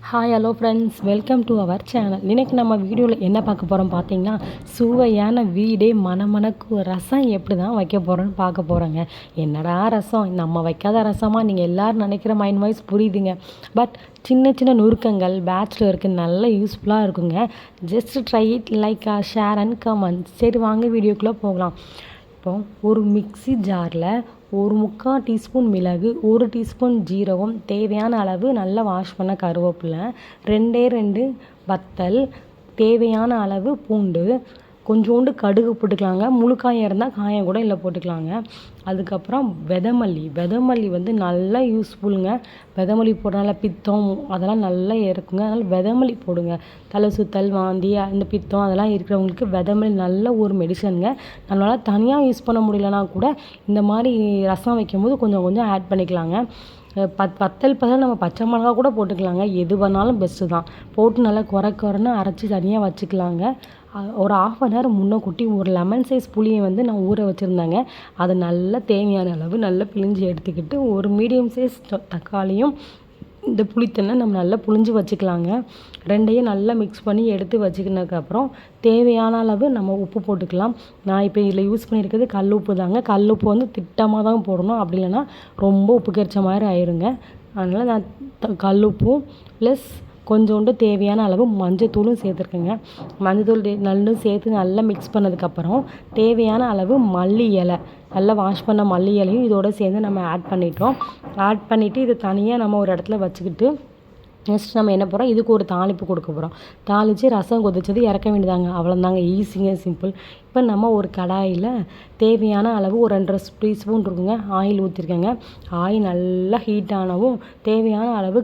Hi hello friends, welcome to our channel. இன்றைக்கி நம்ம வீடியோவில் என்ன பார்க்க போகிறோம் பார்த்தீங்கன்னா, சுவையான வீடே மணமணக்கும் ரசம் எப்படி தான் வைக்க போகிறோன்னு பார்க்க போகிறோங்க. என்னடா ரசம், நம்ம வைக்காத ரசமாக நீங்கள் எல்லோரும் நினைக்கிற மைண்ட் வாய்ஸ் புரியுதுங்க. பட் சின்ன சின்ன நுணுக்கங்கள் பேச்சுலருக்கு நல்ல யூஸ்ஃபுல்லாக இருக்குங்க. Just try it, like share and comment. சரி வாங்க வீடியோக்குள்ளே போகலாம். இப்போ ஒரு மிக்ஸி ஜாரில் 1/4 டீஸ்பூன் மிளகு, 1 டீஸ்பூன் ஜீரகம், தேவையான அளவு நல்லா வாஷ் பண்ண கருவேப்பிலை, 2 வத்தல், தேவையான அளவு பூண்டு, கொஞ்சோண்டு கடுகு போட்டுக்கலாங்க. முழு காயம் இருந்தால் காயம் கூட இல்லை போட்டுக்கலாங்க. அதுக்கப்புறம் விதமல்லி வந்து நல்லா யூஸ்ஃபுல்லுங்க. விதமல்லி போடுறனால பித்தம் அதெல்லாம் நல்லா இருக்குங்க. அதனால் விதமல்லி போடுங்க. தலை சுத்தல், வாந்தி, இந்த பித்தம் அதெல்லாம் இருக்கிறவங்களுக்கு விதமல்லி நல்ல ஒரு மெடிசனுங்க. நம்மளால் தனியாக யூஸ் பண்ண முடியலனா கூட இந்த மாதிரி ரசம் வைக்கும்போது கொஞ்சம் கொஞ்சம் ஆட் பண்ணிக்கலாங்க. வத்தல் பதில் நம்ம பச்சை மிளகா கூட போட்டுக்கலாங்க. எது பண்ணாலும் பெஸ்ட்டு தான். போட்டு நல்லா குறைன்னு அரைச்சி தனியாக வச்சுக்கலாங்க. ஒரு 1/2 hour முன்ன கூட்டி ஒரு லெமன் சைஸ் புளியை வந்து நான் ஊற வச்சுருந்தேங்க. அதை நல்லா தேவையான அளவு நல்லா பிழிஞ்சு எடுத்துக்கிட்டு, ஒரு மீடியம் சைஸ் தக்காளியும் இந்த புளித்தண்ணை நம்ம நல்லா புழிஞ்சு வச்சுக்கலாங்க. ரெண்டையும் நல்லா மிக்ஸ் பண்ணி எடுத்து வச்சுக்கினதுக்கப்புறம் தேவையான அளவு நம்ம உப்பு போட்டுக்கலாம். நான் இப்போ இதில் யூஸ் பண்ணியிருக்கிறது கல் உப்பு தாங்க. கல் உப்பு வந்து திட்டமாக தான் போடணும், அப்படி இல்லைன்னா ரொம்ப உப்பு கரிச்ச மாதிரி ஆயிருங்க. அதனால் நான் கல் உப்பும் ப்ளஸ் கொஞ்சோண்டு தேவையான அளவு மஞ்சத்தூளும் சேர்த்துருக்கேங்க. மஞ்சத்தூள் நல்லா சேர்த்து நல்லா மிக்ஸ் பண்ணதுக்கப்புறம் தேவையான அளவு மல்லி இலை, நல்லா வாஷ் பண்ண மல்லி இலையும் இதோடு சேர்ந்து நம்ம ஆட் பண்ணிவிட்டு இதை தனியாக நம்ம ஒரு இடத்துல வச்சுக்கிட்டு நெக்ஸ்ட் நம்ம என்ன போகிறோம், இதுக்கு ஒரு தாளிப்பு கொடுக்க போகிறோம். தாளித்து ரசம் கொதிச்சது இறக்க வேண்டியதாங்க. அவ்வளோதாங்க, ஈஸிங்க, சிம்பிள். இப்போ நம்ம ஒரு கடாயில் தேவையான அளவு ஒரு 2 டீஸ்பூன் இருக்குங்க ஆயில் ஊற்றிருக்கேங்க. ஆயில் நல்லா ஹீட் ஆனவும் தேவையான அளவு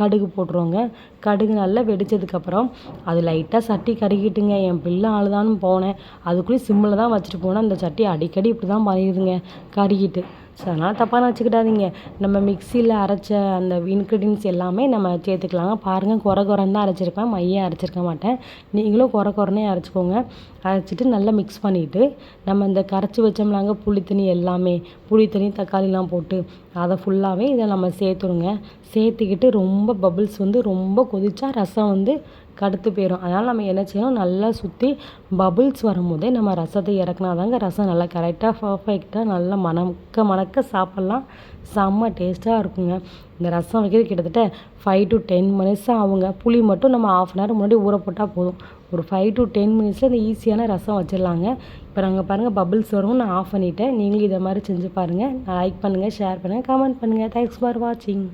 கடுகு போட்டுருவோங்க. கடுகு நல்லா வெடித்ததுக்கப்புறம் அது லைட்டாக சட்டி கருகிட்டுங்க. என் பிள்ளை ஆளுதான்னு போனேன், அதுக்குள்ளேயும் சிம்மில் தான் வச்சுட்டு போனேன். அந்த சட்டி அடிக்கடி இப்படி தான் பண்ணிடுதுங்க, கருகிட்டு. ஸோ அதனால் தப்பாக நினச்சிக்கிடாதீங்க. நம்ம மிக்சியில் அரைச்ச அந்த இன்க்ரீடியன்ஸ் எல்லாமே நம்ம சேர்த்துக்கலாங்க. பாருங்கள், குறைன்னு தான் அரைச்சிருப்பேன், மையாக அரைச்சிருக்க மாட்டேன். நீங்களும் குறைன்னே அரைச்சிக்கோங்க. அரைச்சிட்டு நல்லா மிக்ஸ் பண்ணிவிட்டு நம்ம இந்த கரைச்சி வச்சோம்லாங்க புளித்தண்ணி, எல்லாமே புளித்தண்ணி தக்காளிலாம் போட்டு அதை ஃபுல்லாகவே இதை நம்ம சேர்த்துருங்க. சேர்த்துக்கிட்டு ரொம்ப பபிள்ஸ் வந்து ரொம்ப கொதிச்சா ரசம் வந்து கடுத்து போயிடும். அதனால் நம்ம என்ன செய்யணும், நல்லா சுற்றி பபிள்ஸ் வரும்போதே நம்ம ரசத்தை இறக்குனா தாங்க ரசம் நல்லா கரெக்டாக பர்ஃபெக்டாக நல்லா மணக்க சாப்பிட்லாம். செம்ம டேஸ்ட்டாக இருக்குங்க. இந்த ரசம் வைக்கிறது கிட்டத்தட்ட 5 to 10 minutes ஆகுங்க. புளி மட்டும் நம்ம 1/2 hour முன்னாடி ஊற போட்டால் போதும். ஒரு 5 to 10 minutes இந்த ஈஸியான ரசம் வச்சிடலாங்க. இப்போ நாங்கள் பாருங்கள் பபிள்ஸ் வரும், நான் ஆஃப் பண்ணிவிட்டேன். நீங்களும் இதை மாதிரி செஞ்சு பாருங்கள். லைக் பண்ணுங்கள், ஷேர் பண்ணுங்கள், கமெண்ட் பண்ணுங்கள். தேங்க்ஸ் ஃபார் வாட்சிங்.